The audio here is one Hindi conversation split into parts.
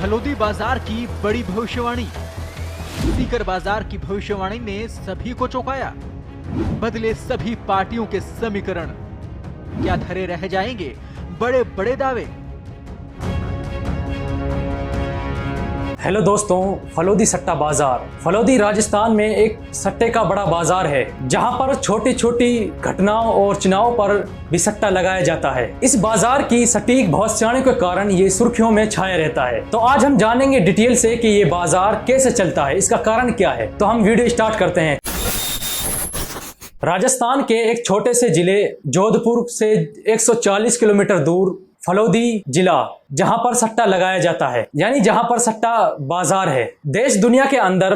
फलोदी बाजार की बड़ी भविष्यवाणी। सीकर बाजार की भविष्यवाणी ने सभी को चौंकाया। बदले सभी पार्टियों के समीकरण। क्या धरे रह जाएंगे बड़े बड़े दावे। हेलो दोस्तों, फलोदी सट्टा बाजार फलोदी राजस्थान में एक सट्टे का बड़ा बाजार है, जहां पर छोटी छोटी घटनाओं और चुनाव पर भी सट्टा लगाया जाता है। इस बाजार की सटीक भविष्यवाणी के कारण ये सुर्खियों में छाया रहता है। तो आज हम जानेंगे डिटेल से कि ये बाजार कैसे चलता है, इसका कारण क्या है। तो हम वीडियो स्टार्ट करते हैं। राजस्थान के एक छोटे से जिले जोधपुर से 140 किलोमीटर दूर फलोदी जिला, जहां पर सट्टा लगाया जाता है, यानी जहां पर सट्टा बाजार है। देश दुनिया के अंदर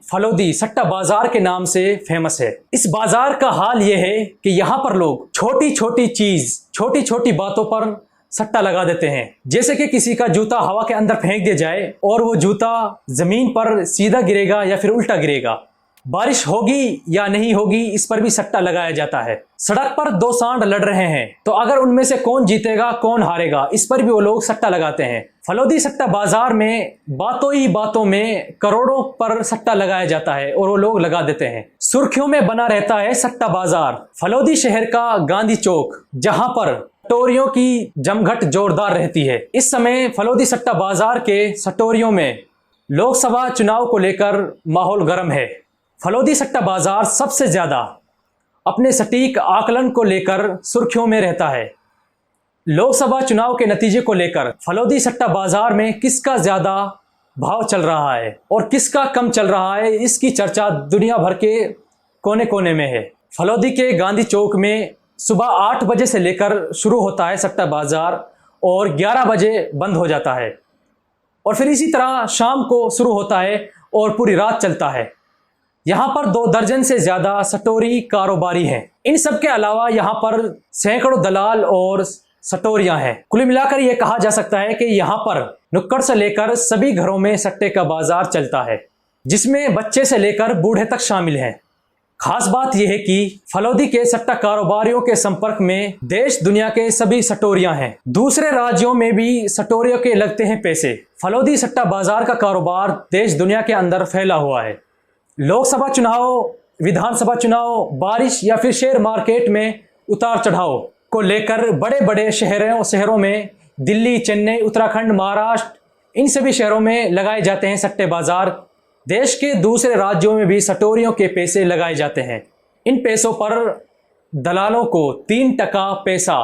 फलोदी सट्टा बाजार के नाम से फेमस है। इस बाजार का हाल यह है कि यहाँ पर लोग छोटी छोटी चीज, छोटी छोटी बातों पर सट्टा लगा देते हैं। जैसे कि किसी का जूता हवा के अंदर फेंक दिया जाए और वो जूता जमीन पर सीधा गिरेगा या फिर उल्टा गिरेगा, बारिश होगी या नहीं होगी, इस पर भी सट्टा लगाया जाता है। सड़क पर दो सांड लड़ रहे हैं, तो अगर उनमें से कौन जीतेगा कौन हारेगा, इस पर भी वो लोग सट्टा लगाते हैं। फलोदी सट्टा बाजार में बातों ही बातों में करोड़ों पर सट्टा लगाया जाता है और वो लोग लगा देते हैं। सुर्खियों में बना रहता है सट्टा बाजार फलोदी शहर का गांधी चौक, जहां पर सटोरियों की जमघट जोरदार रहती है। इस समय फलोदी सट्टा बाजार के सटोरियों में लोकसभा चुनाव को लेकर माहौल गर्म है। फलोदी सट्टा बाजार सबसे ज्यादा अपने सटीक आकलन को लेकर सुर्खियों में रहता है। लोकसभा चुनाव के नतीजे को लेकर फलोदी सट्टा बाजार में किसका ज्यादा भाव चल रहा है और किसका कम चल रहा है, इसकी चर्चा दुनिया भर के कोने कोने में है। फलोदी के गांधी चौक में सुबह 8 बजे से लेकर शुरू होता है सट्टा बाजार और 11 बजे बंद हो जाता है, और फिर इसी तरह शाम को शुरू होता है और पूरी रात चलता है। यहाँ पर 2 दर्जन से ज्यादा सटोरी कारोबारी हैं। इन सब के अलावा यहाँ पर सैकड़ों दलाल और सटोरियां हैं। कुल मिलाकर यह कहा जा सकता है कि यहाँ पर नुक्कड़ से लेकर सभी घरों में सट्टे का बाजार चलता है, जिसमें बच्चे से लेकर बूढ़े तक शामिल हैं। खास बात यह है कि फलोदी के सट्टा कारोबारियों के संपर्क में देश दुनिया के सभी सटोरियां हैं। दूसरे राज्यों में भी सटोरियों के लगते हैं पैसे। फलोदी सट्टा बाजार का कारोबार देश दुनिया के अंदर फैला हुआ है। लोकसभा चुनाव, विधानसभा चुनाव, बारिश या फिर शेयर मार्केट में उतार चढ़ाव को लेकर बड़े बड़े शहरों में दिल्ली, चेन्नई, उत्तराखंड, महाराष्ट्र, इन सभी शहरों में लगाए जाते हैं सट्टे बाजार। देश के दूसरे राज्यों में भी सटोरियों के पैसे लगाए जाते हैं। इन पैसों पर दलालों को 3% पैसा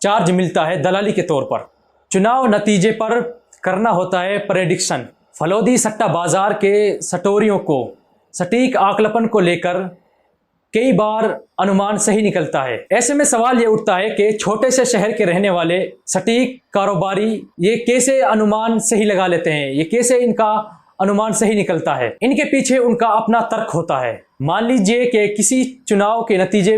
चार्ज मिलता है दलाली के तौर पर। चुनाव नतीजे पर करना होता है प्रेडिक्शन। फलोदी सट्टा बाजार के सटोरियों को सटीक आकलन को लेकर कई बार अनुमान सही निकलता है। ऐसे में सवाल ये उठता है कि छोटे से शहर के रहने वाले सटीक कारोबारी ये कैसे अनुमान सही लगा लेते हैं, ये कैसे इनका अनुमान सही निकलता है। इनके पीछे उनका अपना तर्क होता है। मान लीजिए कि किसी चुनाव के नतीजे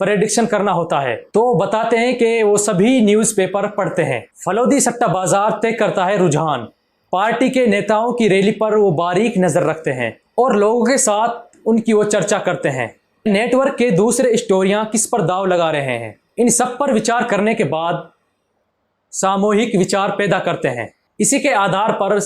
प्रेडिक्शन करना होता है, तो बताते हैं कि वो सभी न्यूज़पेपर पढ़ते हैं। फलोदी सट्टा बाजार तय करता है रुझान। पार्टी के नेताओं की रैली पर वो बारीक नजर रखते हैं और लोगों के साथ उनकी वो चर्चा करते हैं। नेटवर्क के दूसरे स्टोरियां किस पर दाव लगा रहे हैं, इन सब पर विचार करने के बाद सामूहिक विचार पैदा करते हैं। इसी के आधार पर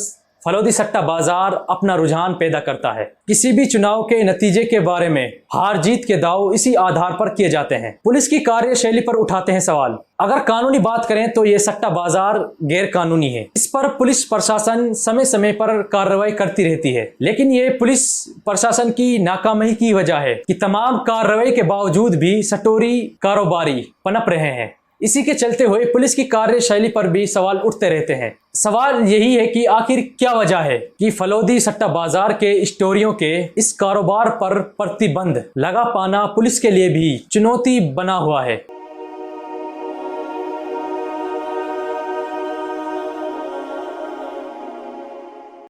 फलोदी सट्टा बाजार अपना रुझान पैदा करता है। किसी भी चुनाव के नतीजे के बारे में हार जीत के दाव इसी आधार पर किए जाते हैं। पुलिस की कार्यशैली पर उठाते हैं सवाल। अगर कानूनी बात करें तो ये सट्टा बाजार गैर कानूनी है। इस पर पुलिस प्रशासन समय समय पर कार्रवाई करती रहती है, लेकिन ये पुलिस प्रशासन की नाकामी की वजह है कि तमाम कार्रवाई के बावजूद भी सटोरी कारोबारी पनप रहे हैं। इसी के चलते हुए पुलिस की कार्यशैली पर भी सवाल उठते रहते हैं। सवाल यही है कि आखिर क्या वजह है कि फलोदी सट्टा बाजार के स्टोरियों के इस कारोबार पर प्रतिबंध लगा पाना पुलिस के लिए भी चुनौती बना हुआ है।